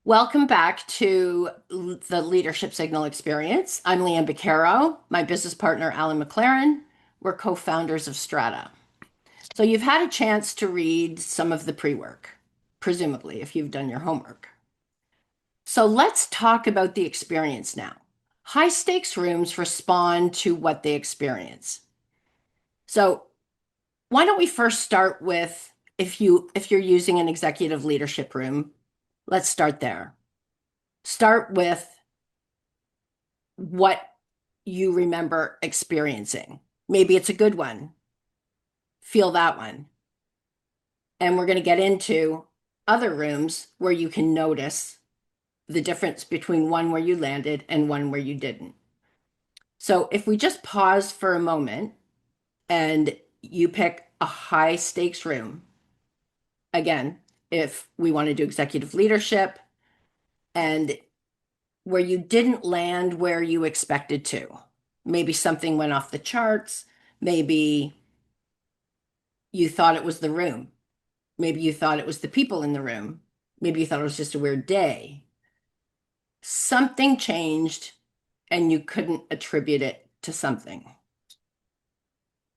Welcome back to the Leadership Signal Experience. I'm Leanne Bucaro, my business partner, Alan McLaren. We're co-founders of Strata. So you've had a chance to read some of the pre-work, presumably, if you've done your homework. So let's talk about the experience now. High stakes rooms respond to what they experience. So why don't we first start with if you're using an executive leadership room, let's start there. Start with what you remember experiencing. Maybe it's a good one. Feel that one. And we're going to get into other rooms where you can notice the difference between one where you landed and one where you didn't. So if we just pause for a moment and you pick a high stakes room, again, if we want to do executive leadership and where you didn't land where you expected to, maybe something went off the charts, maybe you thought it was the room. Maybe you thought it was the people in the room. Maybe you thought it was just a weird day. Something changed and you couldn't attribute it to something.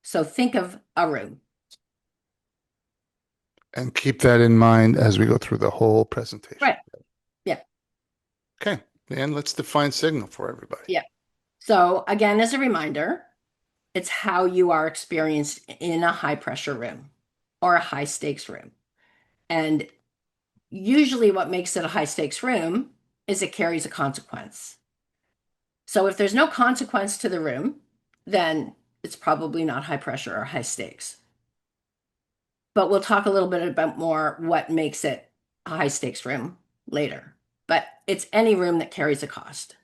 So think of a room. And keep that in mind as we go through the whole presentation. Right. Yeah. Okay, and let's define signal for everybody. Yeah. So again, as a reminder, it's how you are experienced in a high pressure room or a high stakes room. And usually what makes it a high stakes room is it carries a consequence. So if there's no consequence to the room, then it's probably not high pressure or high stakes. But we'll talk a little bit about more what makes it a high stakes room later. But it's any room that carries a cost.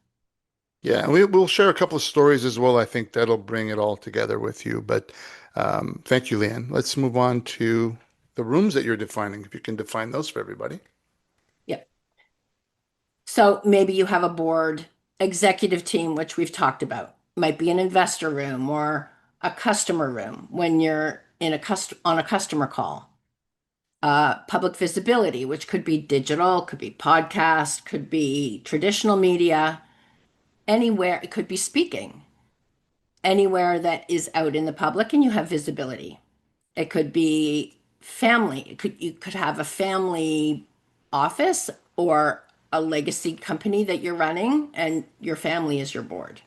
Yeah, and we'll share a couple of stories as well. I think that'll bring it all together with you. But thank you, Leanne. Let's move on to the rooms that you're defining, if you can define those for everybody. Yep. So maybe you have a board executive team, which we've talked about. Might be an investor room or a customer room when you're in on a customer call. Public visibility, which could be digital, could be podcast, could be traditional media, anywhere. It could be speaking, anywhere that is out in the public and you have visibility. It could be family. You could have a family office or a legacy company that you're running and your family is your board.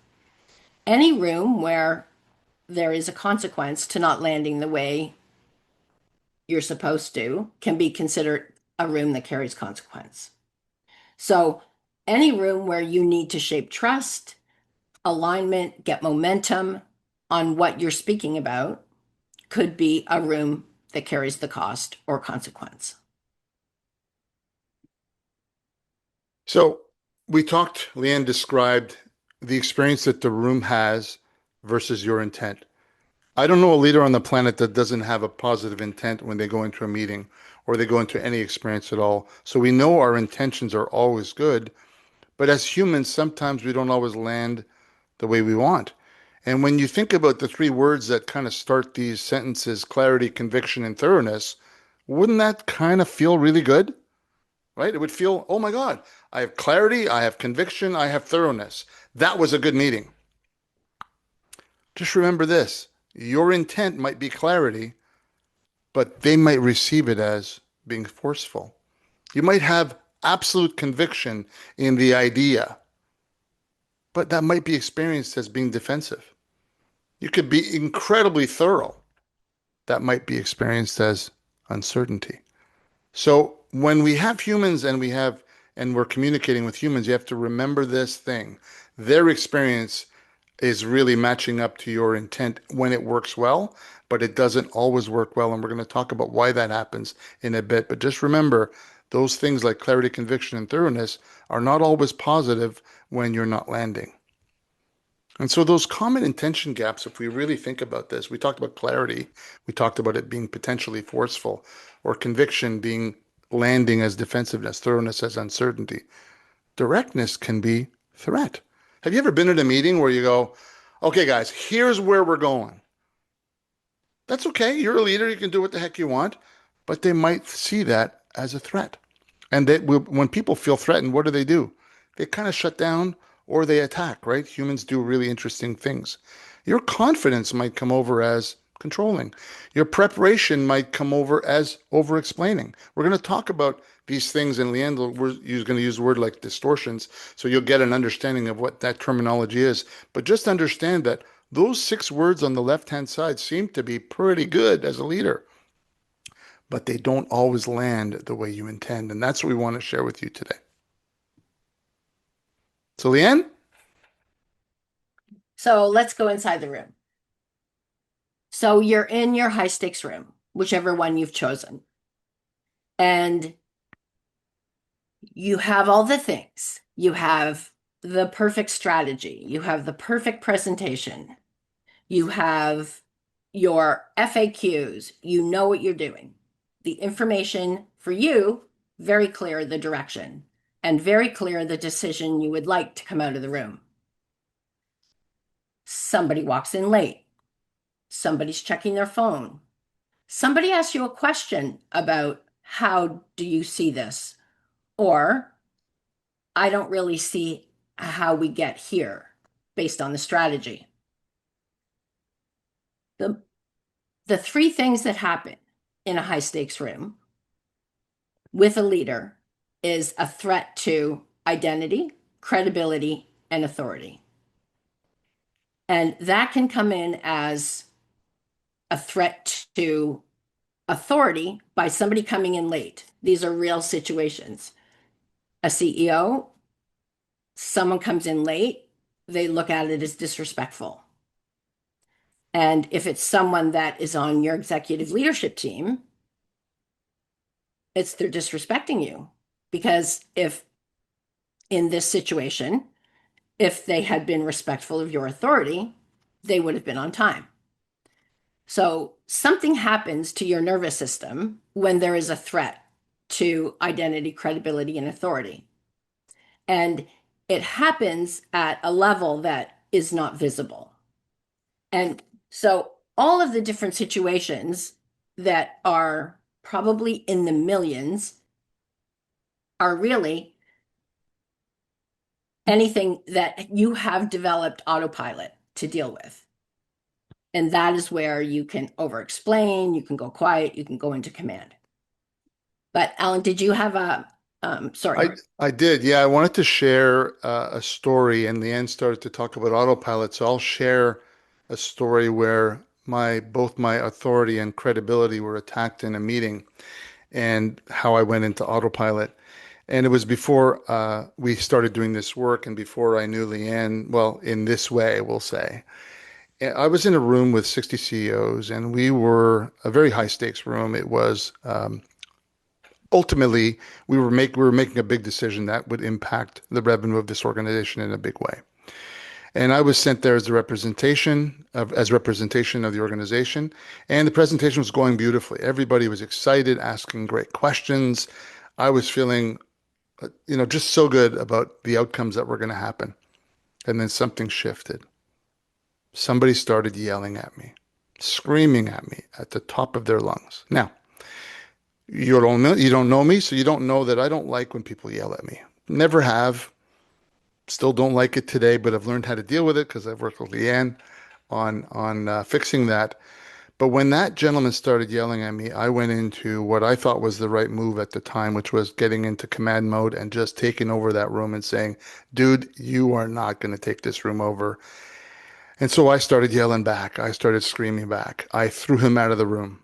Any room where there is a consequence to not landing the way you're supposed to can be considered a room that carries consequence. So, any room where you need to shape trust, alignment, get momentum on what you're speaking about could be a room that carries the cost or consequence. So Leanne described the experience that the room has versus your intent. I don't know a leader on the planet that doesn't have a positive intent when they go into a meeting or they go into any experience at all. So we know our intentions are always good, but as humans, sometimes we don't always land the way we want. And when you think about the three words that kind of start these sentences, clarity, conviction, and thoroughness, wouldn't that kind of feel really good? Right? It would feel, oh my God, I have clarity, I have conviction, I have thoroughness. That was a good meeting. Just remember this, your intent might be clarity, but they might receive it as being forceful. You might have absolute conviction in the idea, but that might be experienced as being defensive. You could be incredibly thorough. That might be experienced as uncertainty. So when we have humans and we're communicating with humans, you have to remember this thing. Their experience is really matching up to your intent when it works well, but it doesn't always work well. And we're going to talk about why that happens in a bit. But just remember, those things like clarity, conviction, and thoroughness are not always positive when you're not landing. And so those common intention gaps, if we really think about this, we talked about clarity, we talked about it being potentially forceful, or conviction being landing as defensiveness, thoroughness as uncertainty. Directness can be threat. Have you ever been at a meeting where you go, okay, guys, here's where we're going. That's okay. You're a leader. You can do what the heck you want, but they might see that as a threat. And when people feel threatened, what do? They kind of shut down or they attack, right? Humans do really interesting things. Your confidence might come over as controlling. Your preparation might come over as over explaining. We're going to talk about these things, and Leanne, we're going to use a word like distortions, so you'll get an understanding of what that terminology is. But just understand that those 6 words on the left-hand side seem to be pretty good as a leader, but they don't always land the way you intend. And that's what we want to share with you today. So, Leanne, So let's go inside the room. So you're in your high stakes room, whichever one you've chosen, and you have all the things. You have the perfect strategy, you have the perfect presentation, you have your FAQs, you know what you're doing. The information for you, very clear the direction, and very clear the decision you would like to come out of the room. Somebody walks in late, somebody's checking their phone. Somebody asks you a question about how do you see this? Or I don't really see how we get here based on the strategy. The, the three things that happen in a high stakes room with a leader is a threat to identity, credibility, and authority. And that can come in as a threat to authority by somebody coming in late. These are real situations. A CEO, someone comes in late, they look at it as disrespectful. And if it's someone that is on your executive leadership team, it's they're disrespecting you. Because if in this situation, if they had been respectful of your authority, they would have been on time. So something happens to your nervous system when there is a threat to identity, credibility, and authority. And it happens at a level that is not visible. And so all of the different situations that are probably in the millions are really anything that you have developed autopilot to deal with. And that is where you can over explain, you can go quiet, you can go into command. But Alan, did you have I sorry. I did. Yeah, I wanted to share a story, and Leanne started to talk about autopilot. So I'll share a story where my both my authority and credibility were attacked in a meeting, and how I went into autopilot. And it was before we started doing this work, and before I knew Leanne, well, in this way, we'll say. I was in a room with 60 CEOs, and we were a very high stakes room. It was ultimately we were making a big decision that would impact the revenue of this organization in a big way. And I was sent there as representation of the organization, and the presentation was going beautifully. Everybody was excited, asking great questions. I was feeling, just so good about the outcomes that were going to happen. And then something shifted. Somebody started yelling at me, screaming at me at the top of their lungs. Now, you don't know me, so you don't know that I don't like when people yell at me. Never have, still don't like it today, but I've learned how to deal with it because I've worked with Leanne on fixing that. But when that gentleman started yelling at me, I went into what I thought was the right move at the time, which was getting into command mode and just taking over that room and saying, "Dude, you are not going to take this room over." And so I started yelling back. I started screaming back. I threw him out of the room,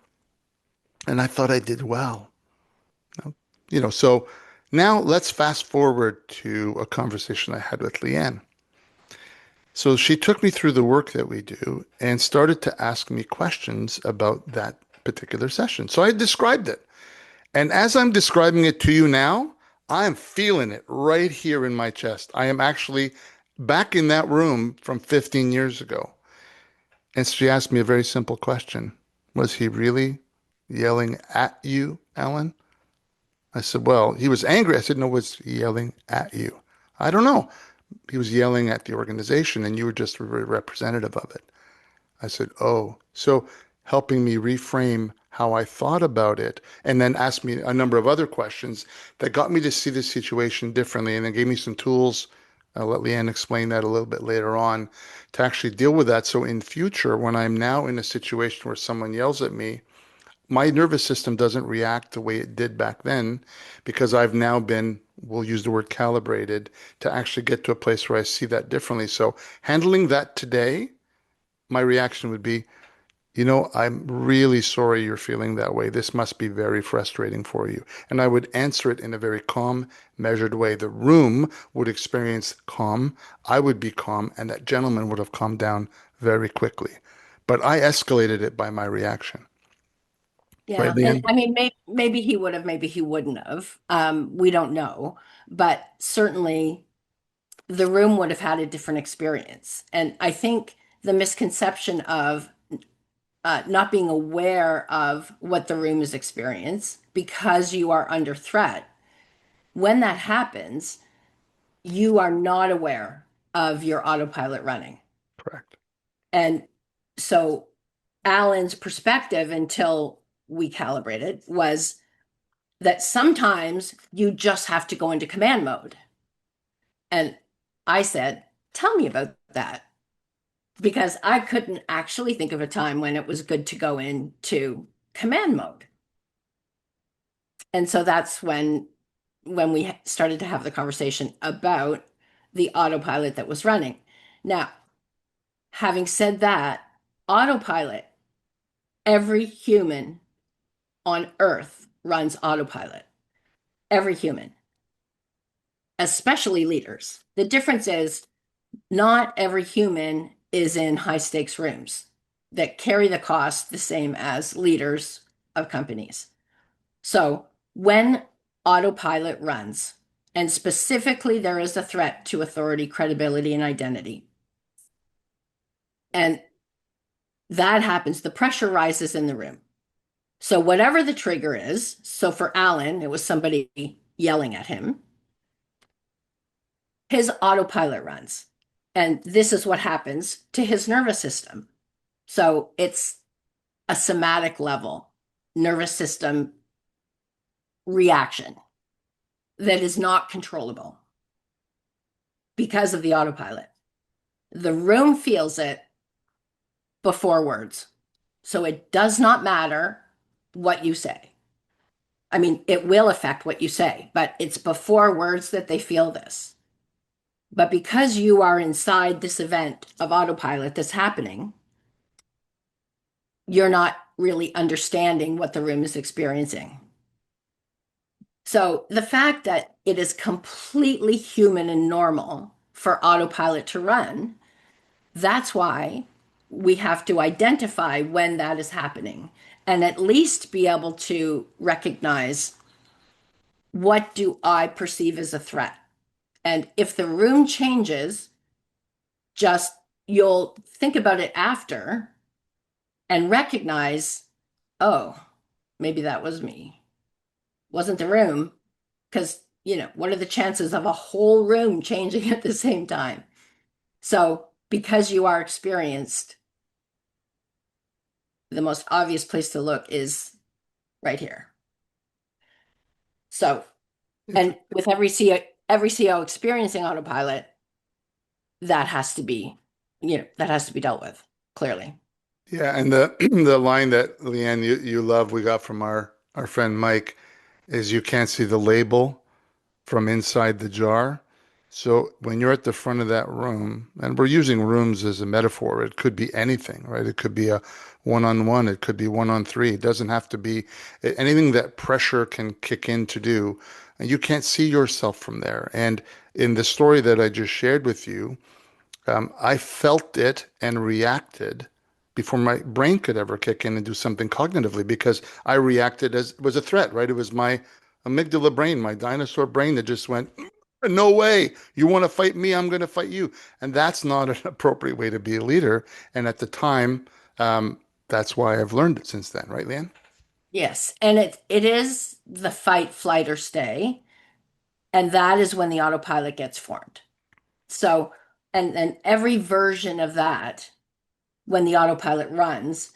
and I thought I did well. So now let's fast forward to a conversation I had with Leanne. So she took me through the work that we do and started to ask me questions about that particular session. So I described it. And as I'm describing it to you now, I'm feeling it right here in my chest. I am actually back in that room from 15 years ago. And she asked me a very simple question. Was he really yelling at you, Alan? I said, well, he was angry. I said, no, was he yelling at you? I don't know. He was yelling at the organization and you were just a representative of it. I said, oh, so helping me reframe how I thought about it, and then asked me a number of other questions that got me to see the situation differently, and then gave me some tools. I'll let Leanne explain that a little bit later on to actually deal with that. So in future, when I'm now in a situation where someone yells at me, my nervous system doesn't react the way it did back then because I've now been, we'll use the word calibrated, to actually get to a place where I see that differently. So handling that today, my reaction would be, I'm really sorry you're feeling that way. This must be very frustrating for you. And I would answer it in a very calm, measured way. The room would experience calm. I would be calm, and that gentleman would have calmed down very quickly. But I escalated it by my reaction. Right, Yeah, and Leanne? I mean, maybe he would have, maybe he wouldn't have. We don't know, but certainly the room would have had a different experience. And I think the misconception of not being aware of what the room is experiencing because you are under threat, when that happens, you are not aware of your autopilot running. Correct. And so Alan's perspective until we calibrated was that sometimes you just have to go into command mode. And I said, tell me about that. Because I couldn't actually think of a time when it was good to go into command mode. And so that's when we started to have the conversation about the autopilot that was running. Now, having said that, autopilot, every human on earth runs autopilot. Every human, especially leaders. The difference is not every human is in high stakes rooms that carry the cost the same as leaders of companies. So when autopilot runs, and specifically there is a threat to authority, credibility, and identity, and that happens, the pressure rises in the room. So whatever the trigger is, so for Alan, it was somebody yelling at him, his autopilot runs. And this is what happens to his nervous system. So it's a somatic level nervous system reaction that is not controllable because of the autopilot. The room feels it before words. So it does not matter what you say. I mean, it will affect what you say, but it's before words that they feel this. But because you are inside this event of autopilot that's happening, you're not really understanding what the room is experiencing. So the fact that it is completely human and normal for autopilot to run, that's why we have to identify when that is happening and at least be able to recognize what do I perceive as a threat. And if the room changes, just you'll think about it after and recognize, oh, maybe that was me. Wasn't the room. Because, what are the chances of a whole room changing at the same time? So, because you are experienced, the most obvious place to look is right here. So, and with every CO experiencing autopilot, that has to be, that has to be dealt with clearly. Yeah, and the the line that Leanne you love we got from our friend Mike is you can't see the label from inside the jar. So when you're at the front of that room, and we're using rooms as a metaphor, it could be anything, right? It could be a one-on-one, it could be one-on-three. It doesn't have to be anything that pressure can kick in to do. And you can't see yourself from there. And in the story that I just shared with you, I felt it and reacted before my brain could ever kick in and do something cognitively because I reacted as it was a threat, right? It was my amygdala brain, my dinosaur brain that just went, no way. You want to fight me? I'm going to fight you. And that's not an appropriate way to be a leader. And at the time, that's why I've learned it since then, right, Leanne? Yes, and it is the fight, flight, or stay, and that is when the autopilot gets formed. So, and every version of that, when the autopilot runs,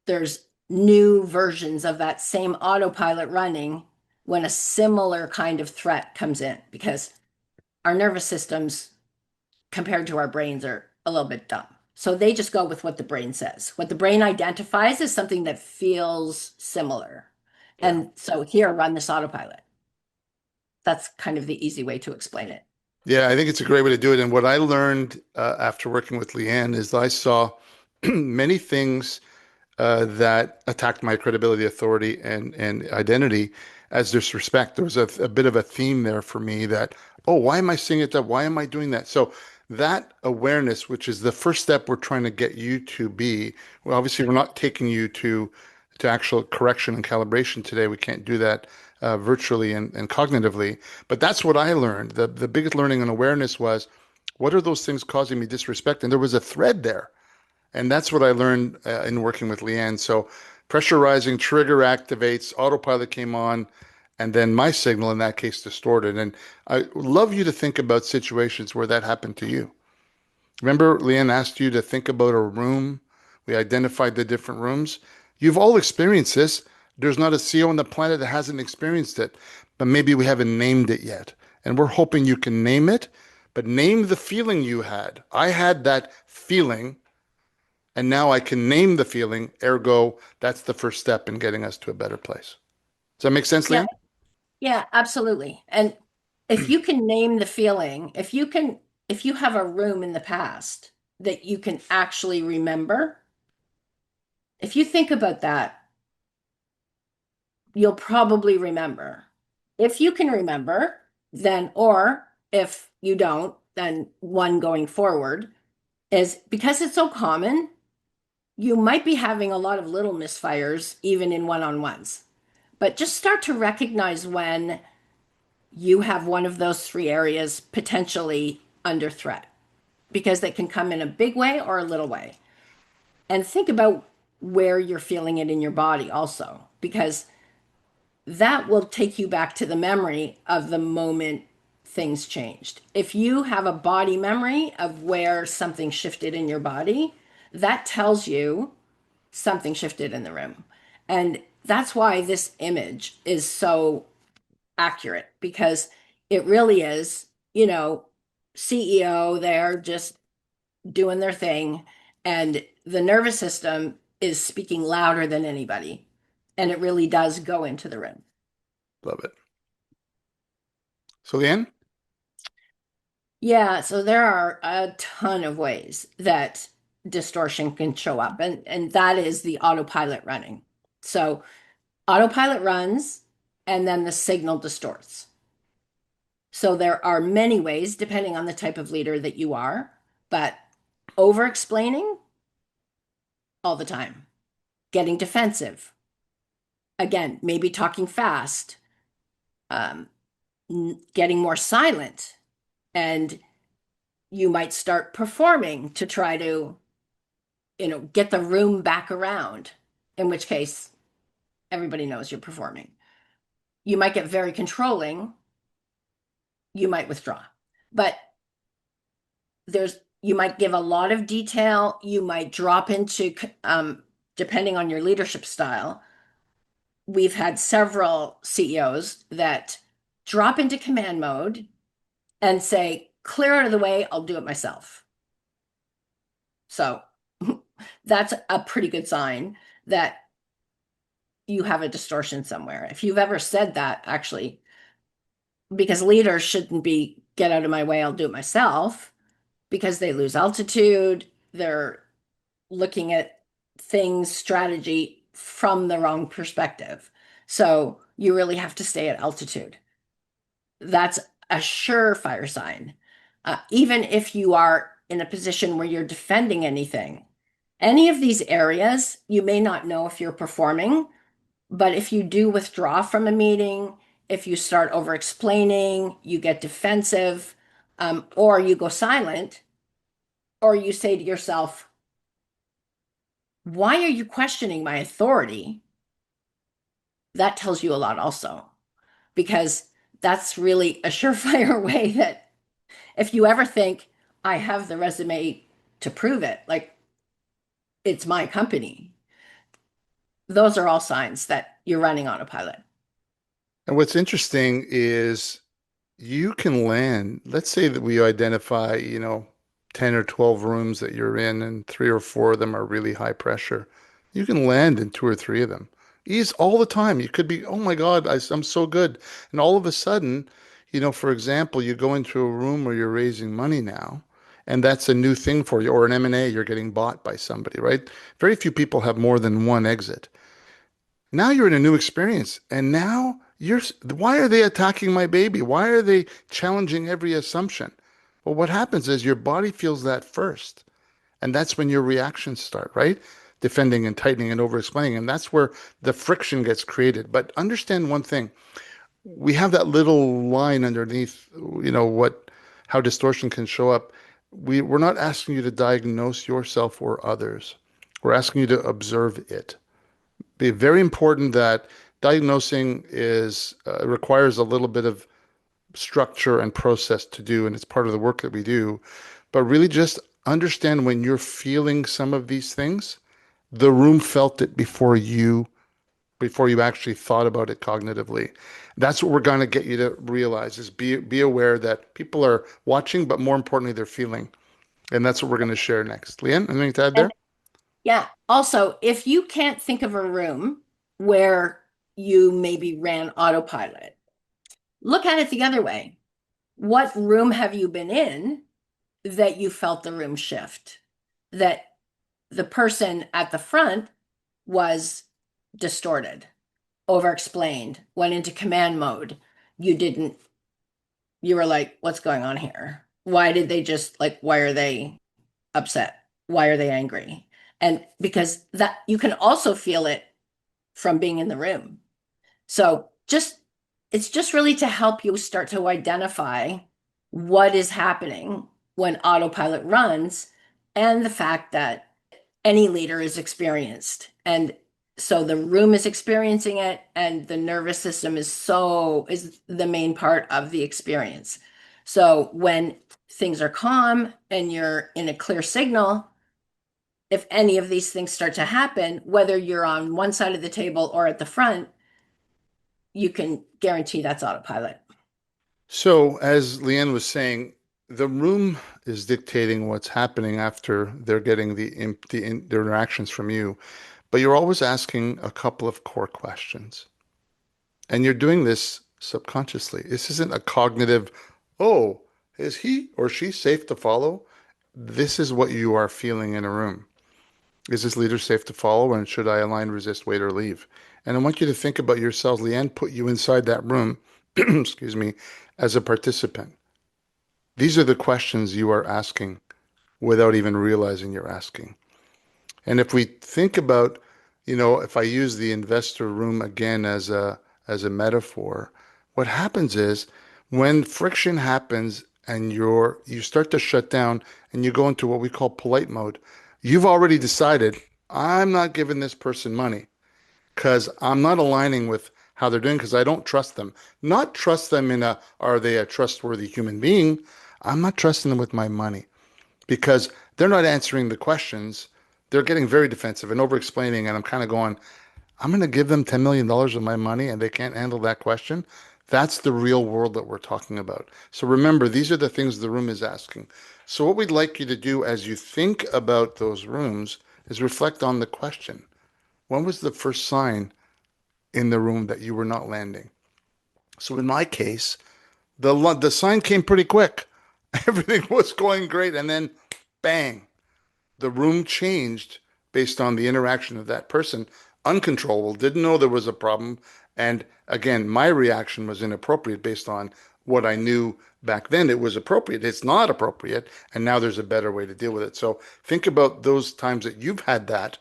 there's new versions of that same autopilot running when a similar kind of threat comes in, because our nervous systems compared to our brains are a little bit dumb. So they just go with what the brain says. What the brain identifies as something that feels similar. Yeah. And so here, run this autopilot. That's kind of the easy way to explain it. Yeah, I think it's a great way to do it. And what I learned after working with Leanne is I saw many things that attacked my credibility, authority, and identity as disrespect. There was a bit of a theme there for me that, oh, why am I seeing it that? Why am I doing that? So that awareness, which is the first step we're trying to get you to be, well, obviously we're not taking you to actual correction and calibration today. We can't do that virtually and cognitively. But that's what I learned. The biggest learning and awareness was, what are those things causing me disrespect? And there was a thread there. And that's what I learned in working with Leanne. So pressurizing, trigger activates, autopilot came on, and then my signal in that case distorted. And I would love you to think about situations where that happened to you. Remember, Leanne asked you to think about a room. We identified the different rooms. You've all experienced this. There's not a CEO on the planet that hasn't experienced it, but maybe we haven't named it yet. And we're hoping you can name it, but name the feeling you had. I had that feeling and now I can name the feeling, ergo, that's the first step in getting us to a better place. Does that make sense, Yeah, Leanne? yeah, absolutely. And if you can name the feeling, if you have a room in the past that you can actually remember, if you think about that, you'll probably remember. If you can remember, then, or if you don't, then one going forward is because it's so common, you might be having a lot of little misfires even in one-on-ones. But just start to recognize when you have one of those three areas potentially under threat because they can come in a big way or a little way. And think about where you're feeling it in your body also, because that will take you back to the memory of the moment things changed. If you have a body memory of where something shifted in your body, that tells you something shifted in the room. And that's why this image is so accurate because it really is, CEO there just doing their thing, and the nervous system is speaking louder than anybody. And it really does go into the room. Love it. So, Leanne, Yeah, so there are a ton of ways that distortion can show up, and that is the autopilot running. So autopilot runs, and then the signal distorts. So there are many ways, depending on the type of leader that you are, but over explaining all the time, getting defensive, again, maybe talking fast, um, getting more silent, and you might start performing to try to, get the room back around, in which case everybody knows you're performing. You might get very controlling, you might withdraw. But you might give a lot of detail, you might drop into depending on your leadership style. We've had several CEOs that drop into command mode and say, clear out of the way, I'll do it myself. So that's a pretty good sign that you have a distortion somewhere. If you've ever said that, actually, because leaders shouldn't be get out of my way, I'll do it myself, because they lose altitude, they're looking at things, strategy from the wrong perspective. So you really have to stay at altitude. That's a surefire sign. Even if you are in a position where you're defending anything, any of these areas, you may not know if you're performing, but if you do withdraw from a meeting, if you start over explaining, you get defensive, or you go silent, or you say to yourself, why are you questioning my authority? That tells you a lot also, because that's really a surefire way that if you ever think, I have the resume to prove it, like it's my company, those are all signs that you're running autopilot. And what's interesting is you can land, let's say that we identify, 10 or 12 rooms that you're in, and three or four of them are really high pressure. You can land in two or three of them. Ease all the time. You could be, oh my God, I'm so good. And all of a sudden, for example, you go into a room where you're raising money now, and that's a new thing for you, or an M&A, you're getting bought by somebody, right? Very few people have more than one exit. Now you're in a new experience, and now why are they attacking my baby? Why are they challenging every assumption? Well, what happens is your body feels that first, and that's when your reactions start, right? Defending and tightening and over explaining, and that's where the friction gets created. But understand one thing: we have that little line underneath, what how distortion can show up. We're not asking you to diagnose yourself or others. We're asking you to observe it. Be very important that diagnosing is requires a little bit of structure and process to do, and it's part of the work that we do. But really, just understand when you're feeling some of these things, the room felt it before you actually thought about it cognitively. That's what we're going to get you to realize is be aware that people are watching, but more importantly, they're feeling. And that's what we're going to share next. Leanne, anything to add there? And yeah, also, if you can't think of a room where you maybe ran autopilot, look at it the other way. What room have you been in that you felt the room shift? That the person at the front was distorted, over explained, went into command mode. You didn't, you were like, what's going on here? Why did they just like, why are they upset? Why are they angry? And because that you can also feel it from being in the room. So it's just really to help you start to identify what is happening when autopilot runs and the fact that any leader is experienced. And so the room is experiencing it, and the nervous system is the main part of the experience. So when things are calm and you're in a clear signal, if any of these things start to happen, whether you're on one side of the table or at the front, you can guarantee that's autopilot. So, as Leanne was saying, the room is dictating what's happening after they're getting the interactions from you, but you're always asking a couple of core questions. And you're doing this subconsciously. This isn't a cognitive, oh, is he or she safe to follow? This is what you are feeling in a room. Is this leader safe to follow? And should I align, resist, wait, or leave? And I want you to think about yourselves. Leanne put you inside that room, excuse me, as a participant. These are the questions you are asking without even realizing you're asking. And if we think about, if I use the investor room again as a metaphor, what happens is when friction happens and you start to shut down and you go into what we call polite mode, you've already decided I'm not giving this person money because I'm not aligning with how they're doing because I don't trust them. Not trust them are they a trustworthy human being? I'm not trusting them with my money because they're not answering the questions. They're getting very defensive and over explaining. And I'm kind of going, I'm going to give them $10 million of my money and they can't handle that question. That's the real world that we're talking about. So remember, these are the things the room is asking. So what we'd like you to do as you think about those rooms is reflect on the question. When was the first sign in the room that you were not landing? So in my case, the sign came pretty quick. Everything was going great. And then bang, the room changed based on the interaction of that person. Uncontrollable, didn't know there was a problem. And again, my reaction was inappropriate based on what I knew back then. It was appropriate. It's not appropriate. And now there's a better way to deal with it. So think about those times that you've had that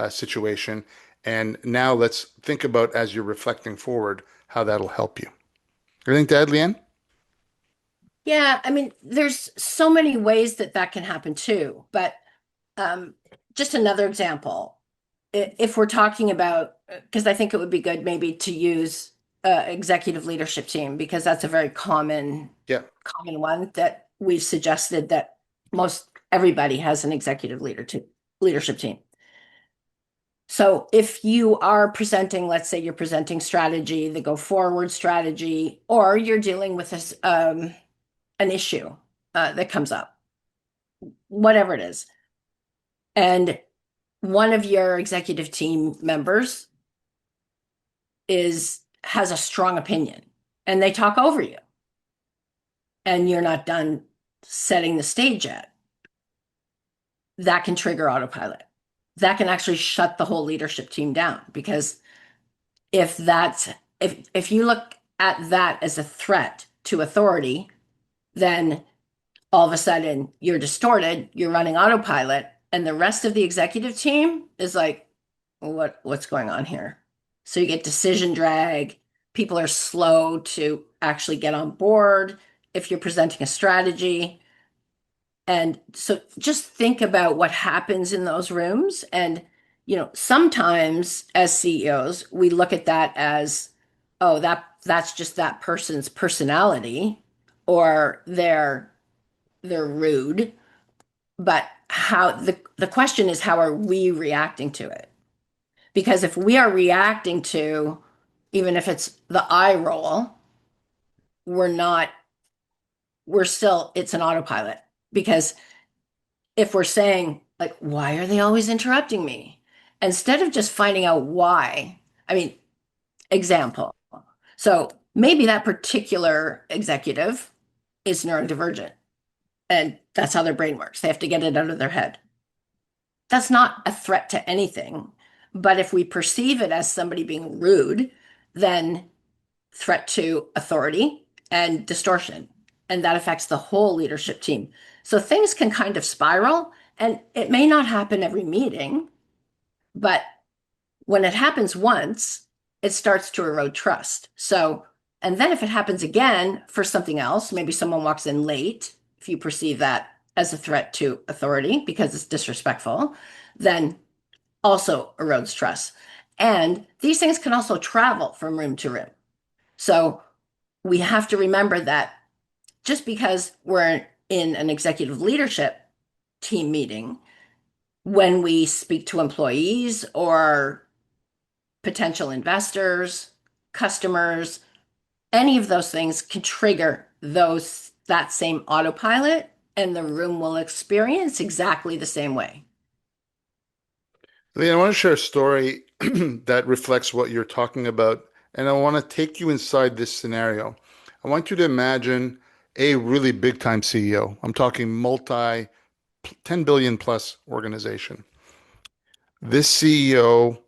situation. And now let's think about as you're reflecting forward how that'll help you. Anything to add, Leanne? Yeah, I mean, there's so many ways that that can happen too. But um, just another example, if we're talking about, because I think it would be good maybe to use executive leadership team because that's a very Yeah. common one that we've suggested that most everybody has an executive leadership team. So if you are presenting, let's say you're presenting strategy, the go forward strategy, or you're dealing with an issue that comes up, whatever it is, and one of your executive team members has a strong opinion and they talk over you and you're not done setting the stage yet, that can trigger autopilot. That can actually shut the whole leadership team down because if that's if you look at that as a threat to authority, then all of a sudden you're distorted, you're running autopilot, and the rest of the executive team is like, what's going on here? So you get decision drag. People are slow to actually get on board if you're presenting a strategy. And so just think about what happens in those rooms. And, sometimes as CEOs, we look at that as, oh, that's just that person's personality, or they're rude. But how the question is, how are we reacting to it? Because if we are reacting to, even if it's the eye roll, we're not, we're still, it's an autopilot. Because if we're saying, like, why are they always interrupting me? Instead of just finding out why, I mean, example. So maybe that particular executive is neurodivergent and that's how their brain works. They have to get it out of their head. That's not a threat to anything. But if we perceive it as somebody being rude, then threat to authority and distortion. And that affects the whole leadership team. So things can kind of spiral, and it may not happen every meeting, but when it happens once, it starts to erode trust. So, and then if it happens again for something else, maybe someone walks in late, if you perceive that as a threat to authority because it's disrespectful, then also erodes trust. And these things can also travel from room to room. So we have to remember that just because we're in an executive leadership team meeting, when we speak to employees or potential investors, customers, any of those things can trigger that same autopilot and the room will experience exactly the same way. Leanne, I want to share a story that reflects what you're talking about, and I want to take you inside this scenario. I want you to imagine a really big time CEO. I'm talking multi 10 billion plus organization. This CEO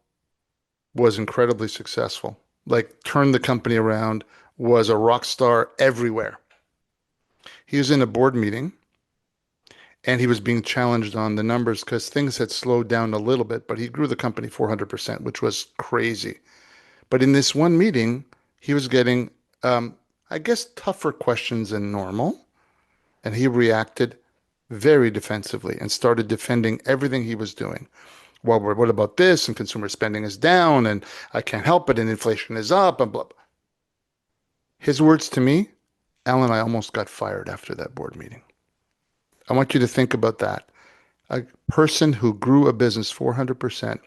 was incredibly successful, like turned the company around, was a rock star everywhere. He was in a board meeting and he was being challenged on the numbers because things had slowed down a little bit, but he grew the company 400%, which was crazy. But in this one meeting, he was getting, I guess, tougher questions than normal. And he reacted very defensively and started defending everything he was doing. Well, what about this? And consumer spending is down, and I can't help it, and inflation is up, and blah, blah. His words to me, Alan, I almost got fired after that board meeting. I want you to think about that. A person who grew a business 400%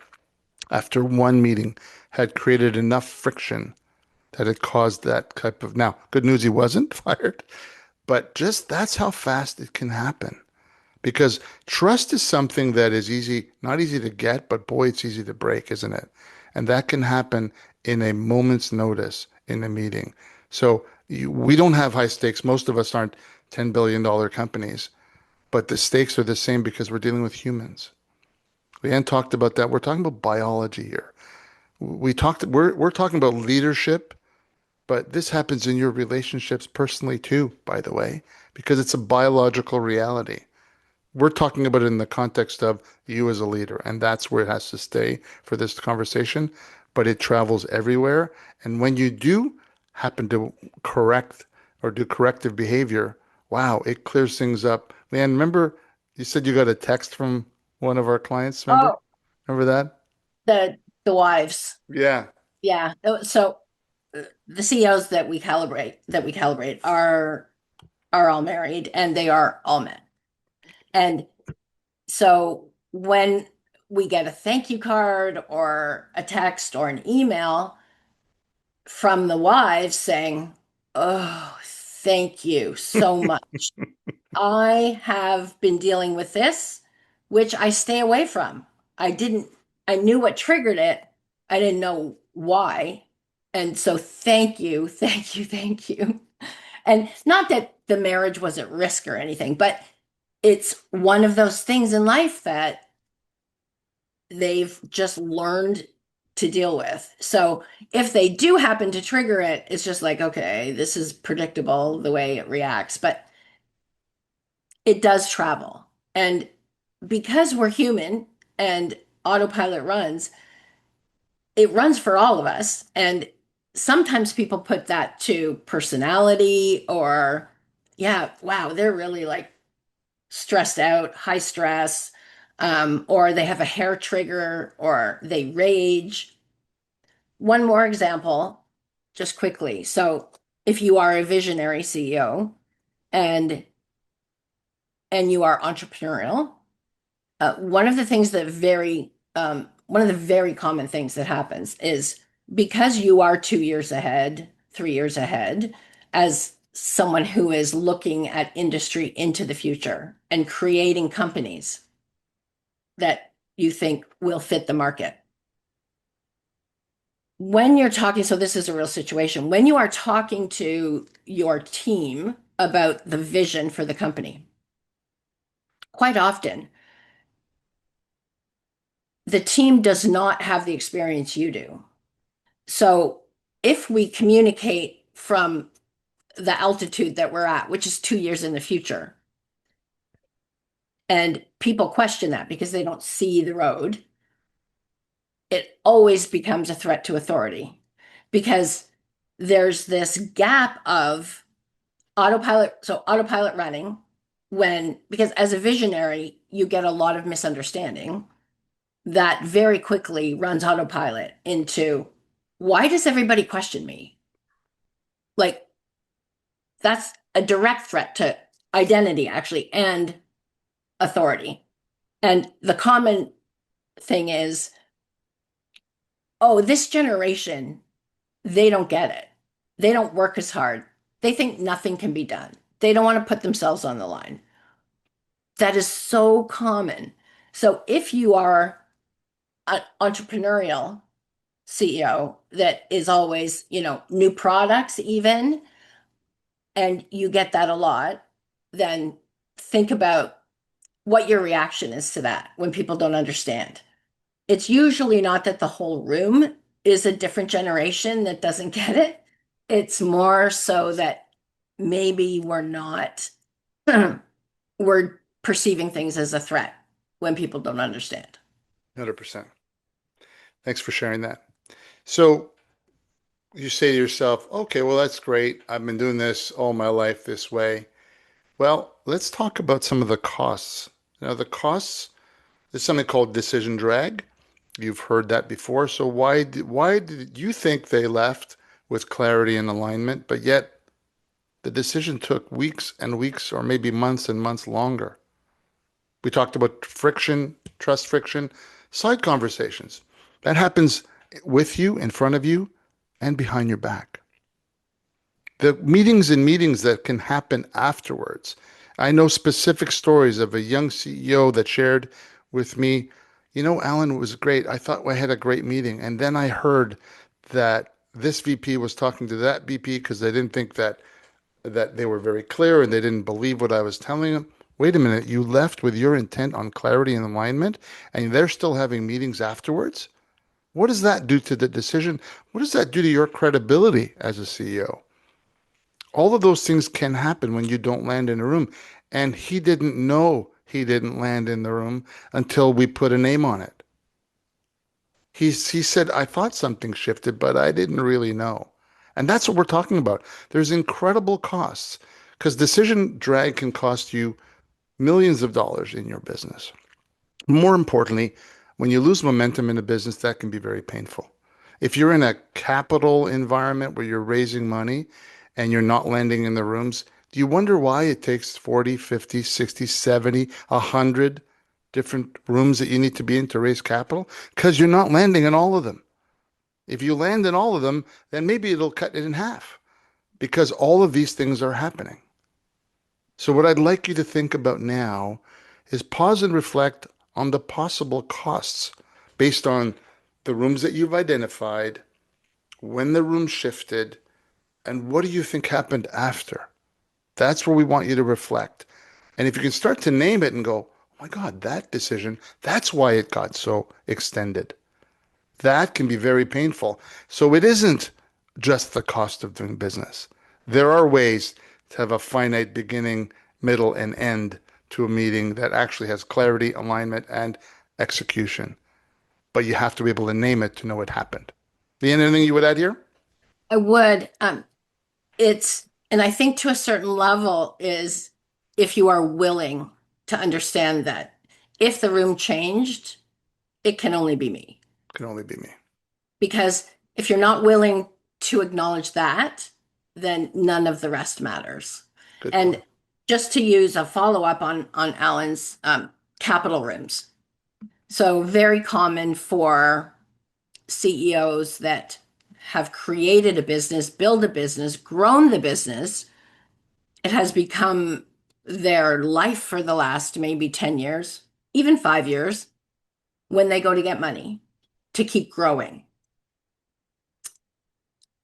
after one meeting had created enough friction that it caused that type of. Now, good news, he wasn't fired, but just that's how fast it can happen. Because trust is something that is easy, not easy to get, but boy, it's easy to break, isn't it? And that can happen in a moment's notice in a meeting. So we don't have high stakes. Most of us aren't $10 billion companies, but the stakes are the same because we're dealing with humans. Leanne talked about that. We're talking about biology here. We're talking about leadership, but this happens in your relationships personally too, by the way, because it's a biological reality. We're talking about it in the context of you as a leader, and that's where it has to stay for this conversation. But it travels everywhere. And when you do happen to correct or do corrective behavior, wow, it clears things up. Man, remember you said you got a text from one of our clients, remember? Oh, Remember that? the wives. Yeah. Yeah. So the CEOs that we calibrate are all married and they are all men. And so when we get a thank you card or a text or an email from the wives saying, "Oh, thank you so much. I have been dealing with this, which I stay away from. I didn't, I knew what triggered it. I didn't know why. And so thank you, thank you, thank you." And not that the marriage was at risk or anything, but it's one of those things in life that they've just learned to deal with. So if they do happen to trigger it, it's just like, okay, this is predictable the way it reacts, but it does travel. And because we're human and autopilot runs, it runs for all of us. And sometimes people put that to personality or, yeah, wow, they're really like stressed out, high stress, or they have a hair trigger or they rage. One more example, just quickly. So, if you are a visionary CEO and you are entrepreneurial, one of the things that one of the very common things that happens is because you are 2 years ahead, 3 years ahead, as someone who is looking at industry into the future and creating companies that you think will fit the market. When you're talking, so this is a real situation, when you are talking to your team about the vision for the company, quite often the team does not have the experience you do. So if we communicate from the altitude that we're at, which is 2 years in the future, and people question that because they don't see the road, it always becomes a threat to authority because there's this gap of autopilot running because as a visionary, you get a lot of misunderstanding that very quickly runs autopilot into why does everybody question me? Like that's a direct threat to identity, actually, and authority. And the common thing is, oh, this generation, they don't get it. They don't work as hard. They think nothing can be done. They don't want to put themselves on the line. That is so common. So if you are an entrepreneurial CEO that is always, new products even, and you get that a lot, then think about what your reaction is to that when people don't understand. It's usually not that the whole room is a different generation that doesn't get it. It's more so that maybe we're perceiving things as a threat when people don't understand. 100%. Thanks for sharing that. So you say to yourself, okay, well, that's great. I've been doing this all my life this way. Well, let's talk about some of the costs. Now, the costs is something called decision drag. You've heard that before. So why did you think they left with clarity and alignment, but yet the decision took weeks and weeks or maybe months and months longer? We talked about friction, trust friction, side conversations. That happens with you, in front of you, and behind your back. The meetings and meetings that can happen afterwards. I know specific stories of a young CEO that shared with me, Alan, it was great. I thought I had a great meeting. And then I heard that this VP was talking to that VP because they didn't think that they were very clear and they didn't believe what I was telling them. Wait a minute, you left with your intent on clarity and alignment, and they're still having meetings afterwards? What does that do to the decision? What does that do to your credibility as a CEO? All of those things can happen when you don't land in a room. And he didn't know he didn't land in the room until we put a name on it. He said, I thought something shifted, but I didn't really know. And that's what we're talking about. There's incredible costs because decision drag can cost you millions of dollars in your business. More importantly, when you lose momentum in a business, that can be very painful. If you're in a capital environment where you're raising money and you're not landing in the rooms, do you wonder why it takes 40, 50, 60, 70, 100 different rooms that you need to be in to raise capital? Because you're not landing in all of them. If you land in all of them, then maybe it'll cut it in half because all of these things are happening. So, what I'd like you to think about now is pause and reflect on the possible costs based on the rooms that you've identified, when the room shifted, and what do you think happened after? That's where we want you to reflect. And if you can start to name it and go, oh my God, that decision, that's why it got so extended. That can be very painful. So it isn't just the cost of doing business. There are ways to have a finite beginning, middle, and end to a meeting that actually has clarity, alignment, and execution. But you have to be able to name it to know it happened. Anything you would add here? I would. And I think to a certain level is if you are willing to understand that if the room changed, it can only be me. Can only be me. Because if you're not willing to acknowledge that, then none of the rest matters. Good And point. just to use a follow-up on Alan's capital rooms. So very common for CEOs that have created a business, build a business, grown the business. It has become their life for the last maybe 10 years, even 5 years, when they go to get money to keep growing.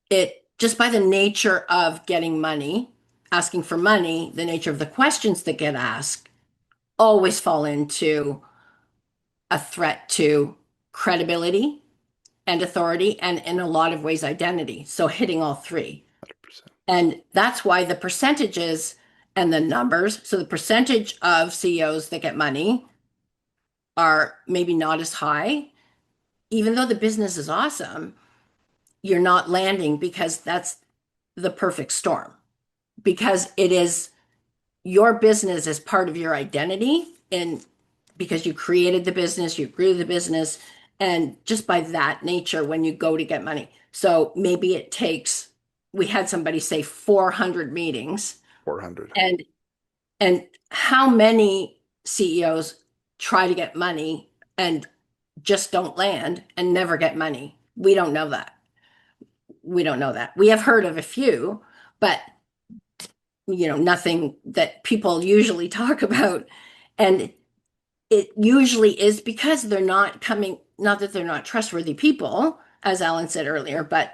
It just by the nature of getting money, asking for money, the nature of the questions that get asked always fall into a threat to credibility and authority, and in a lot of ways, identity. So hitting all three. 100%. And that's why the percentages and the numbers, so the percentage of CEOs that get money are maybe not as high, even though the business is awesome, you're not landing because that's the perfect storm. Because it is your business as part of your identity and because you created the business, you grew the business, and just by that nature, when you go to get money. So maybe it takes, we had somebody say 400 meetings, 400. and and how many CEOs try to get money and just don't land and never get money? We don't know that. We don't know that. We have heard of a few, but nothing that people usually talk about. And it usually is because they're not coming, not that they're not trustworthy people, as Alan said earlier, but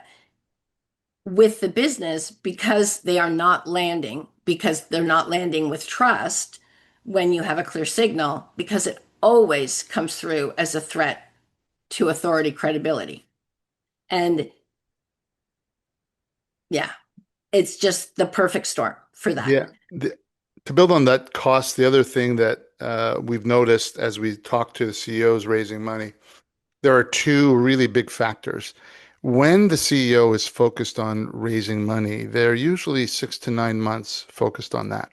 with the business, because they are not landing, because they're not landing with trust when you have a clear signal, because it always comes through as a threat to authority credibility. And yeah, it's just the perfect storm for that. Yeah. To build on that cost, the other thing that we've noticed as we talk to the CEOs raising money, there are two really big factors. When the CEO is focused on raising money, they're usually 6 to 9 months focused on that.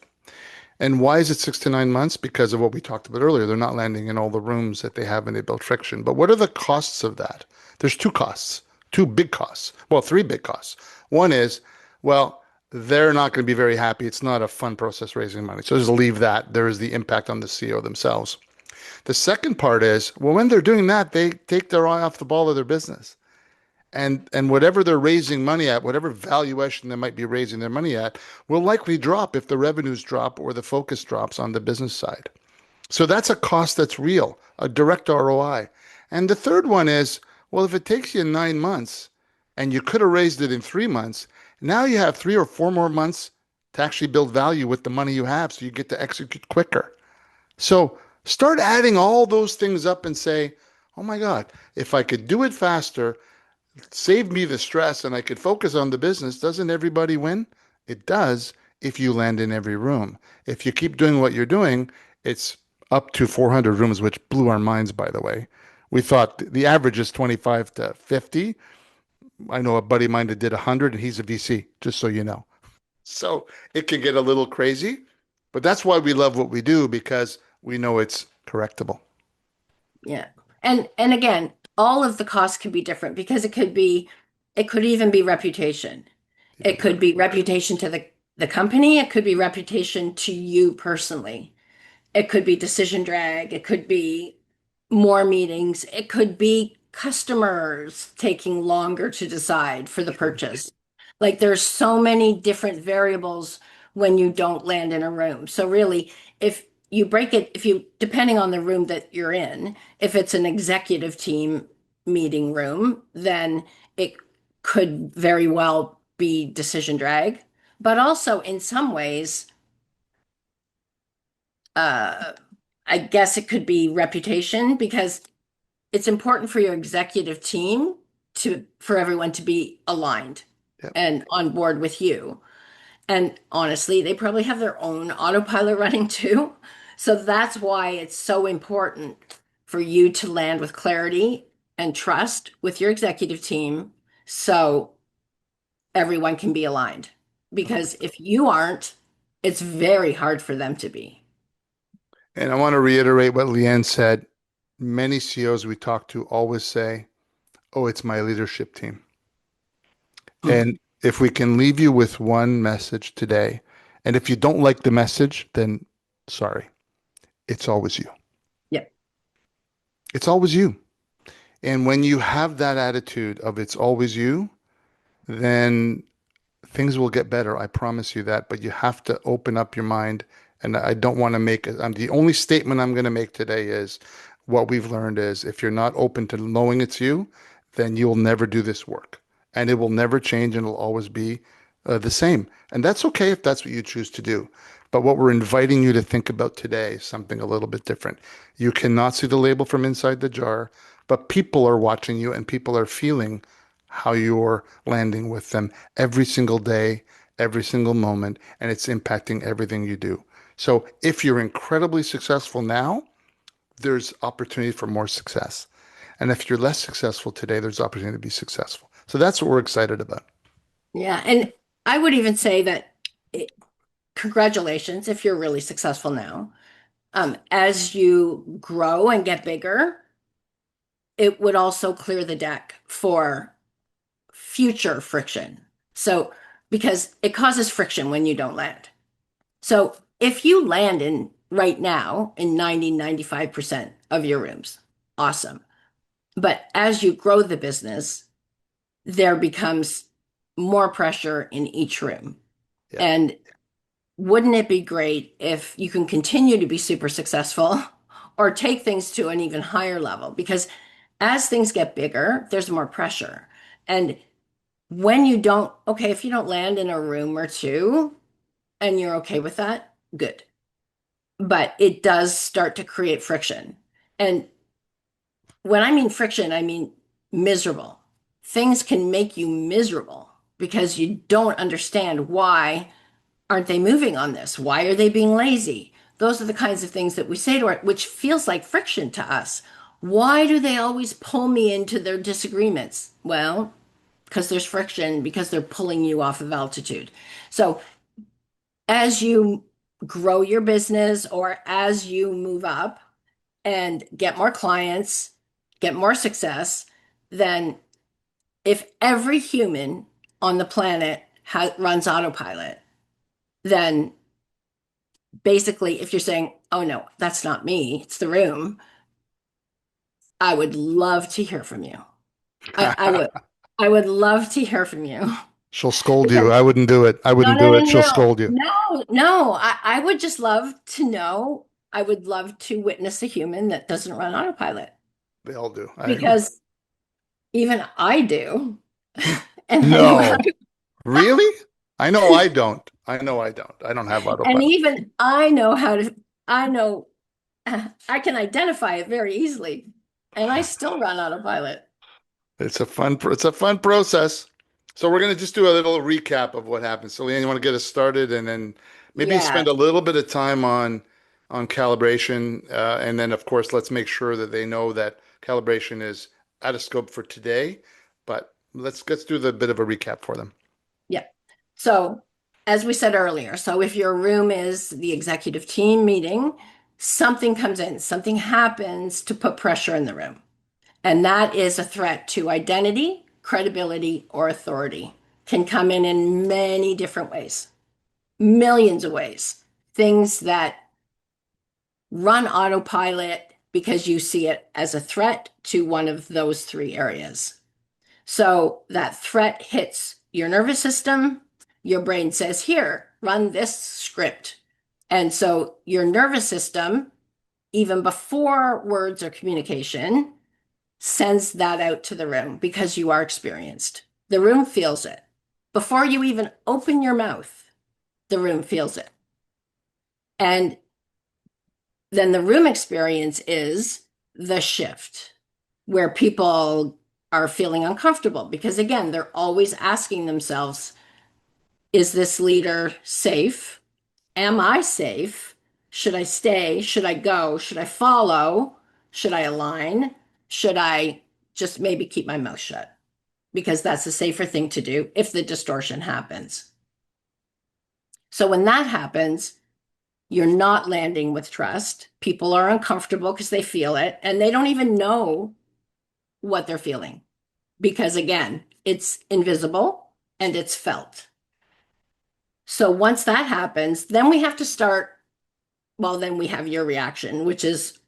And why is it 6 to 9 months? Because of what we talked about earlier. They're not landing in all the rooms that they have and they build friction. But what are the costs of that? There's two costs, two big costs. Well, three big costs. One is, well, they're not going to be very happy. It's not a fun process raising money. So just leave that. There is the impact on the CEO themselves. The second part is, well, when they're doing that, they take their eye off the ball of their business. And whatever they're raising money at, whatever valuation they might be raising their money at, will likely drop if the revenues drop or the focus drops on the business side. So that's a cost that's real, a direct ROI. And the third one is, well, if it takes you 9 months and you could have raised it in 3 months, now you have 3 or 4 more months to actually build value with the money you have so you get to execute quicker. So start adding all those things up and say, oh my God, if I could do it faster, save me the stress, and I could focus on the business, doesn't everybody win? It does if you land in every room. If you keep doing what you're doing, it's up to 400 rooms, which blew our minds, by the way. We thought the average is 25 to 50. I know a buddy of mine that did 100, and he's a VC, just so you know. So it can get a little crazy, but that's why we love what we do because we know it's correctable. Yeah. And again, all of the costs can be different because it could even be reputation. Even It could better. be reputation to the company, it could be reputation to you personally. It could be decision drag. It could be more meetings. It could be customers taking longer to decide for the Sure. purchase. Like there's so many different variables when you don't land in a room. So really, if you break it, if you, depending on the room that you're in, if it's an executive team meeting room, then it could very well be decision drag. But also in some ways, uh, I guess it could be reputation because it's important for your executive team to for everyone to be aligned Yep. and on board with you. And honestly, they probably have their own autopilot running too. So that's why it's so important for you to land with clarity and trust with your executive team so everyone can be aligned. Because if you aren't, it's very hard for them to be. And I want to reiterate what Leanne said. Many CEOs we talk to always say, "Oh, it's my leadership team." Hmm. And if we can leave you with one message today, and if you don't like the message, then sorry, it's always you. Yep. It's always you. And when you have that attitude of it's always you, then things will get better. I promise you that. But you have to open up your mind. And I don't want to make it. The only statement I'm going to make today is what we've learned is if you're not open to knowing it's you, then you'll never do this work. And it will never change and it'll always be the same. And that's okay if that's what you choose to do. But what we're inviting you to think about today is something a little bit different. You cannot see the label from inside the jar, but people are watching you and people are feeling how you're landing with them every single day, every single moment, and it's impacting everything you do. So if you're incredibly successful now, there's opportunity for more success. And if you're less successful today, there's opportunity to be successful. So that's what we're excited about. Yeah. And I would even say that congratulations if you're really successful now. As you grow and get bigger, it would also clear the deck for future friction. So, because it causes friction when you don't land. So, if you land in right now in 95% of your rooms, awesome. But as you grow the business, there becomes more pressure in each room. Yeah. And wouldn't it be great if you can continue to be super successful or take things to an even higher level? Because as things get bigger, there's more pressure. And when you don't, okay, if you don't land in a room or two and you're okay with that, good. But it does start to create friction. And when I mean friction, I mean miserable. Things can make you miserable because you don't understand why aren't they moving on this? Why are they being lazy? Those are the kinds of things that we say to our, which feels like friction to us. Why do they always pull me into their disagreements? Well, because there's friction, because they're pulling you off of altitude. So as you grow your business or as you move up and get more clients, get more success, then if every human on the planet runs autopilot, then basically, if you're saying, oh no, that's not me, it's the room, I would love to hear from you. I would. I would love to hear from you She'll scold because you. I wouldn't do it. I no, wouldn't no, do no, it. She'll no, scold you. no, no. I would just love to know. I would love to witness a human that doesn't run autopilot They all do. I agree. because even I do. And I know how No, to, really? I know I don't. I know I don't. I don't have and autopilot. even I know how to, I know I can identify it very easily. And I still run autopilot. It's a fun process. So we're going to just do a little recap of what happened. So Leanne, you want to get us started and then maybe spend Yeah. a little bit of time on calibration. And then of course, let's make sure that they know that calibration is out of scope for today, but let's do the bit of a recap for them. Yeah. So, as we said earlier, so if your room is the executive team meeting, something comes in, something happens to put pressure in the room. And that is a threat to identity, credibility, or authority. Can come in many different ways, millions of ways. Things that run autopilot because you see it as a threat to one of those three areas. So that threat hits your nervous system. Your brain says, here, run this script. And so your nervous system, even before words or communication, sends that out to the room because you are experienced. The room feels it. Before you even open your mouth, the room feels it. And then the room experience is the shift where people are feeling uncomfortable because, again, they're always asking themselves, is this leader safe? Am I safe? Should I stay? Should I go? Should I follow? Should I align? Should I just maybe keep my mouth shut? Because that's the safer thing to do if the distortion happens. So when that happens, you're not landing with trust. People are uncomfortable because they feel it and they don't even know what they're feeling because, again, it's invisible and it's felt. So once that happens, then we have to start. Well, then we have your reaction, which is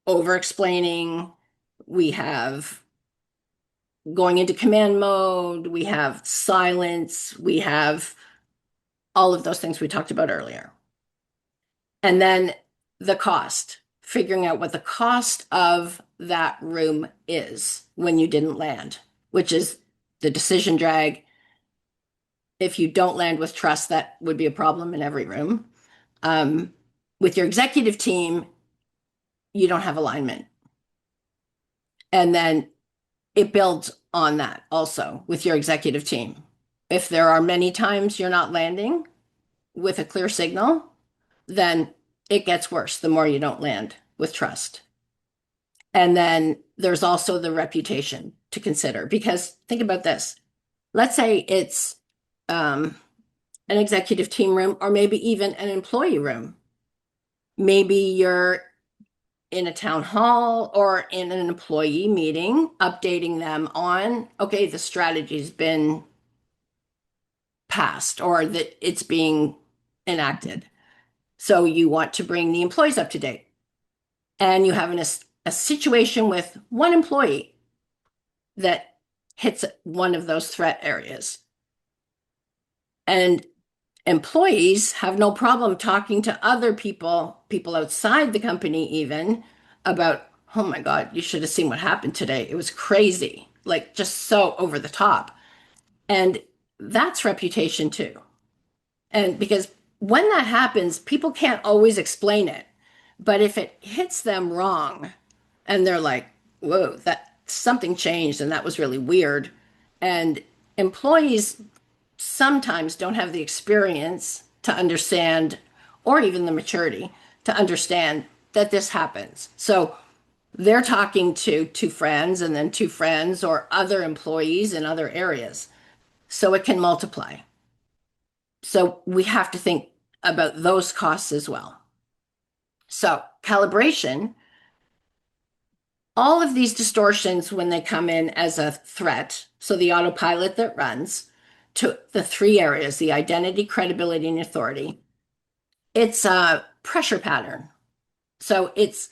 over explaining. We have going into command mode. We have silence. We have all of those things we talked about earlier. And then the cost, figuring out what the cost of that room is when you didn't land, which is the decision drag. If you don't land with trust, that would be a problem in every room. Um, with your executive team, you don't have alignment. And then it builds on that also with your executive team. If there are many times you're not landing with a clear signal, then it gets worse the more you don't land with trust. And then there's also the reputation to consider because think about this. Let's say it's an executive team room or maybe even an employee room. Maybe you're in a town hall or in an employee meeting, updating them on, okay, the strategy's been passed or that it's being enacted. So you want to bring the employees up to date. And you have a situation with one employee that hits one of those threat areas. And employees have no problem talking to other people, people outside the company even, about, oh my God, you should have seen what happened today. It was crazy, like just so over the top. And that's reputation too. And because when that happens, people can't always explain it. But if it hits them wrong and they're like, whoa, that something changed and that was really weird. And employees sometimes don't have the experience to understand, or even the maturity to understand that this happens. So they're talking to two friends and then two friends or other employees in other areas. So it can multiply. So we have to think about those costs as well. So calibration, all of these distortions when they come in as a threat, so the autopilot that runs to the three areas, the identity, credibility, and authority, it's a pressure pattern. So it's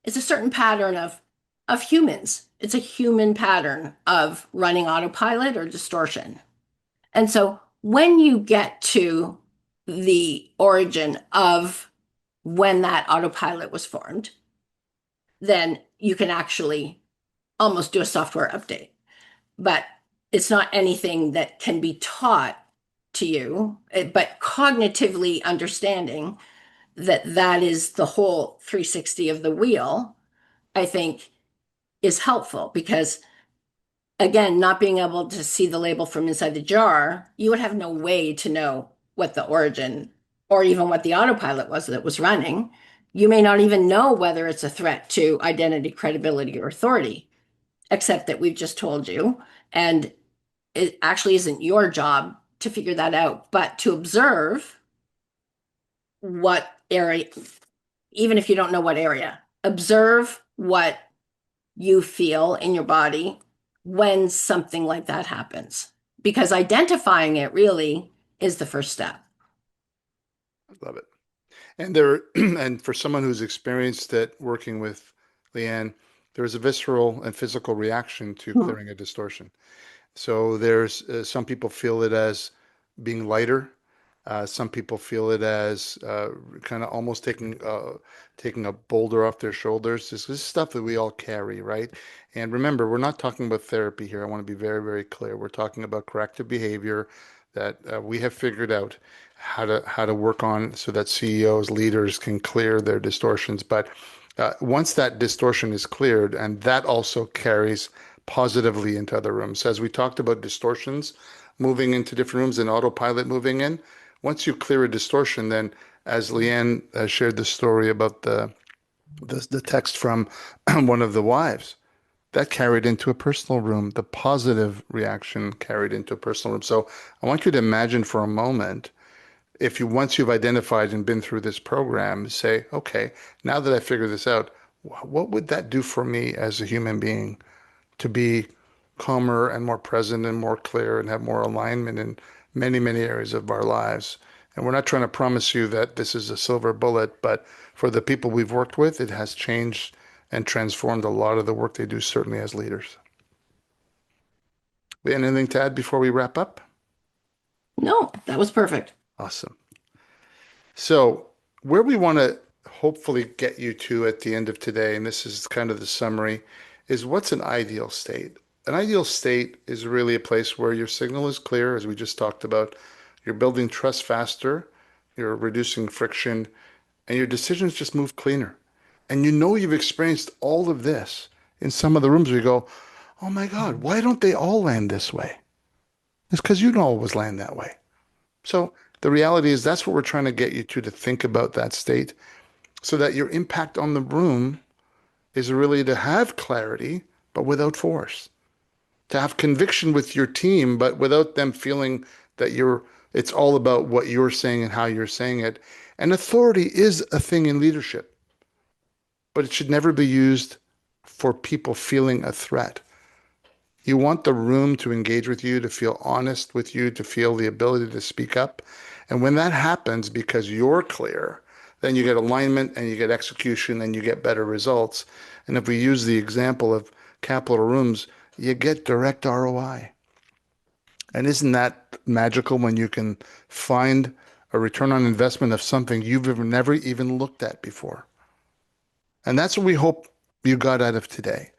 a certain pattern of humans. It's a human pattern of running autopilot or distortion. And so when you get to the origin of when that autopilot was formed, then you can actually almost do a software update. But it's not anything that can be taught to you, but cognitively understanding that that is the whole 360 of the wheel, I think is helpful because, again, not being able to see the label from inside the jar, you would have no way to know what the origin or even what the autopilot was that was running. You may not even know whether it's a threat to identity, credibility, or authority, except that we've just told you. And it actually isn't your job to figure that out, but to observe what area, even if you don't know what area, observe what you feel in your body when something like that happens. Because identifying it really is the first step. I love it. And there, and for someone who's experienced it working with Leanne, there's a visceral and physical reaction to Hmm. clearing a distortion. So there's some people feel it as being lighter. Some people feel it as kind of almost taking a boulder off their shoulders. This is stuff that we all carry, right? And remember, we're not talking about therapy here. I want to be very, very clear. We're talking about corrective behavior that we have figured out how to work on so that CEOs, leaders can clear their distortions. But once that distortion is cleared, and that also carries positively into other rooms. As we talked about distortions moving into different rooms and autopilot moving in, once you clear a distortion, then as Leanne shared the story about the text from one of the wives, that carried into a personal room. The positive reaction carried into a personal room. So I want you to imagine for a moment if you once you've identified and been through this program, say, okay, now that I figured this out, what would that do for me as a human being to be calmer and more present and more clear and have more alignment in many, many areas of our lives? And we're not trying to promise you that this is a silver bullet, but for the people we've worked with, it has changed and transformed a lot of the work they do, certainly as leaders. We have anything to add before we wrap up? No, that was perfect. Awesome. So, where we want to hopefully get you to at the end of today, and this is kind of the summary, is what's an ideal state? An ideal state is really a place where your signal is clear, as we just talked about. You're building trust faster, you're reducing friction, and your decisions just move cleaner. And you know you've experienced all of this in some of the rooms where you go, oh my God, why don't they all land this way? It's because you don't always land that way. So the reality is that's what we're trying to get you to think about that state so that your impact on the room is really to have clarity, but without force, to have conviction with your team, but without them feeling that it's all about what you're saying and how you're saying it. And authority is a thing in leadership, but it should never be used for people feeling a threat. You want the room to engage with you, to feel honest with you, to feel the ability to speak up. And when that happens, because you're clear, then you get alignment and you get execution and you get better results. And if we use the example of capital rooms, you get direct ROI. And isn't that magical when you can find a return on investment of something you've never even looked at before? And that's what we hope you got out of today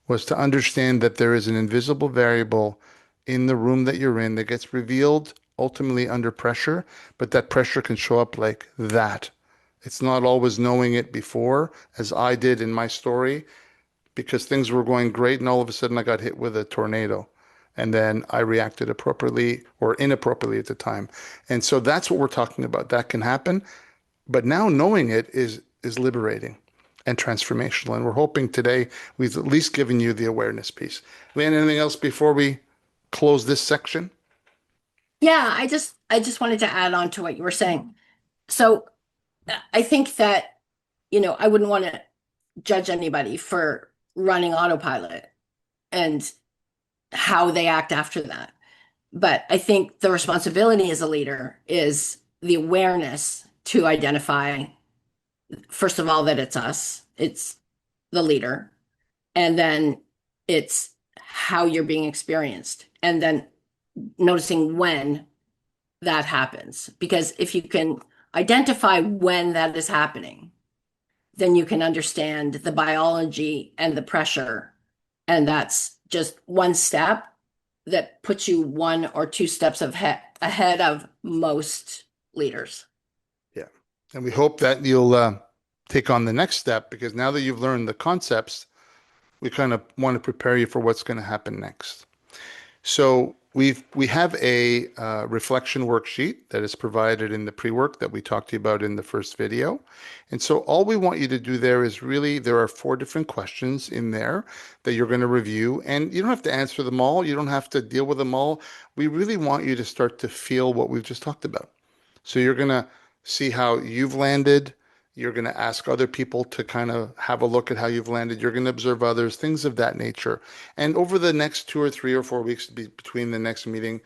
was to understand that there is an invisible variable in the room that you're in that gets revealed ultimately under pressure, but that pressure can show up like that. It's not always knowing it before, as I did in my story, because things were going great and all of a sudden I got hit with a tornado. And then I reacted appropriately or inappropriately at the time. And so that's what we're talking about. That can happen. But now knowing it is liberating and transformational. And we're hoping today we've at least given you the awareness piece. Leanne, anything else before we close this section? Yeah, I just wanted to add on to what you were saying. So I think that, I wouldn't want to judge anybody for running autopilot and how they act after that. But I think the responsibility as a leader is the awareness to identify, first of all, that it's us, it's the leader, and then it's how you're being experienced, and then noticing when that happens. Because if you can identify when that is happening, then you can understand the biology and the pressure. And that's just one step that puts you one or two steps ahead of most leaders. Yeah. And we hope that you'll take on the next step because now that you've learned the concepts, we kind of want to prepare you for what's going to happen next. So we have a reflection worksheet that is provided in the pre-work that we talked to you about in the first video. And so all we want you to do there is really, there are 4 different questions in there that you're going to review. And you don't have to answer them all. You don't have to deal with them all. We really want you to start to feel what we've just talked about. So you're going to see how you've landed. You're going to ask other people to kind of have a look at how you've landed. You're going to observe others, things of that nature. And over the next 2 or 3 or 4 weeks between the next meeting,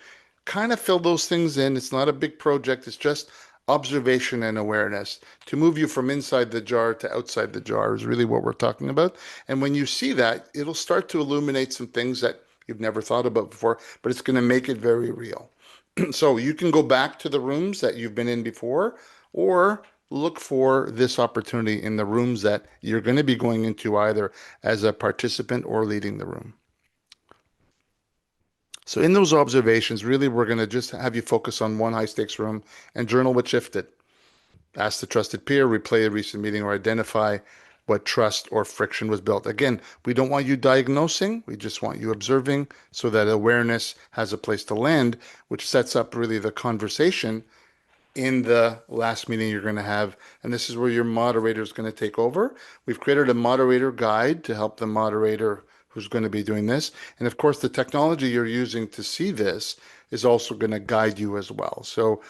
kind of fill those things in. It's not a big project. It's just observation and awareness to move you from inside the jar to outside the jar is really what we're talking about. And when you see that, it'll start to illuminate some things that you've never thought about before, but it's going to make it very real. So you can go back to the rooms that you've been in before, or look for this opportunity in the rooms that you're going to be going into either as a participant or leading the room. So in those observations, really, we're going to just have you focus on one high stakes room and journal what shifted. Ask the trusted peer, replay a recent meeting, or identify what trust or friction was built. Again, we don't want you diagnosing. We just want you observing so that awareness has a place to land, which sets up really the conversation in the last meeting you're going to have. And this is where your moderator is going to take over. We've created a moderator guide to help the moderator who's going to be doing this. And of course, the technology you're using to see this is also going to guide you as well. So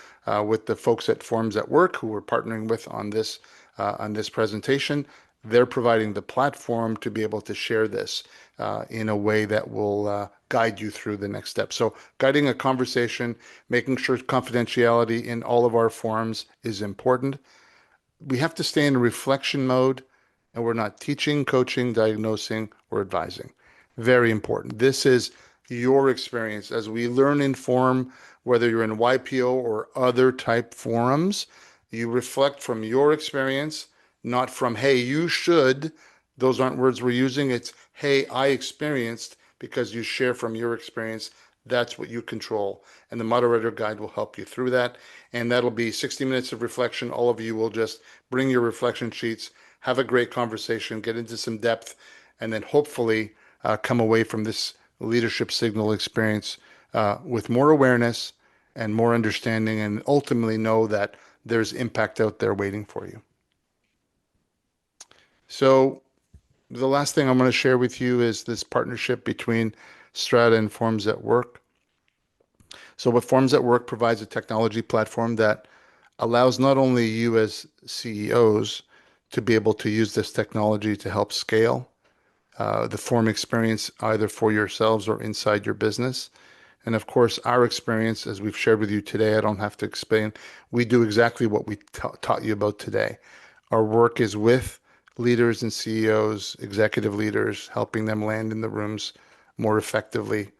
with the folks at Forms at Work who we're partnering with on this presentation, they're providing the platform to be able to share this in a way that will guide you through the next step. So guiding a conversation, making sure confidentiality in all of our forums is important. We have to stay in reflection mode, and we're not teaching, coaching, diagnosing, or advising. Very important. This is your experience. As we learn in form, whether you're in YPO or other type forums, you reflect from your experience, not from, hey, you should. Those aren't words we're using. It's, hey, I experienced, because you share from your experience. That's what you control. And the moderator guide will help you through that. And that'll be 60 minutes of reflection. All of you will just bring your reflection sheets, have a great conversation, get into some depth, and then hopefully come away from this leadership signal experience with more awareness and more understanding, and ultimately know that there's impact out there waiting for you. So the last thing I'm going to share with you is this partnership between Strata and Forms at Work. So what Forms at Work provides a technology platform that allows not only you as CEOs to be able to use this technology to help scale the form experience either for yourselves or inside your business. And of course, our experience, as we've shared with you today, I don't have to explain. We do exactly what we taught you about today. Our work is with leaders and CEOs, executive leaders, helping them land in the rooms more effectively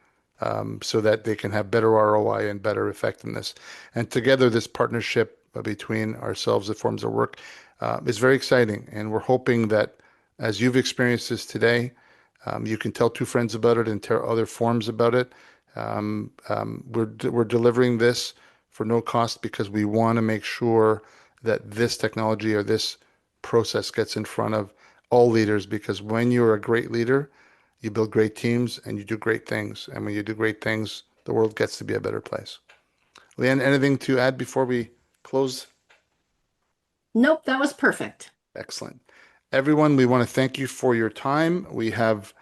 so that they can have better ROI and better effectiveness. And together, this partnership between ourselves and Forms of Work is very exciting. And we're hoping that as you've experienced this today, you can tell two friends about it and tell other forms about it. We're delivering this for no cost because we want to make sure that this technology or this process gets in front of all leaders, because when you're a great leader, you build great teams and you do great things. And when you do great things, the world gets to be a better place. Leanne, anything to add before we close? Nope, that was perfect. Excellent. Everyone, we want to thank you for your time. We have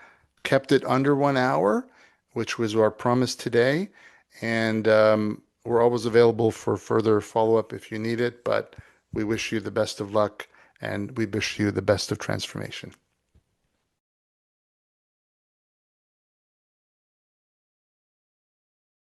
kept it under 1 hour, which was our promise today. And we're always available for further follow-up if you need it. But we wish you the best of luck, and we wish you the best of transformation.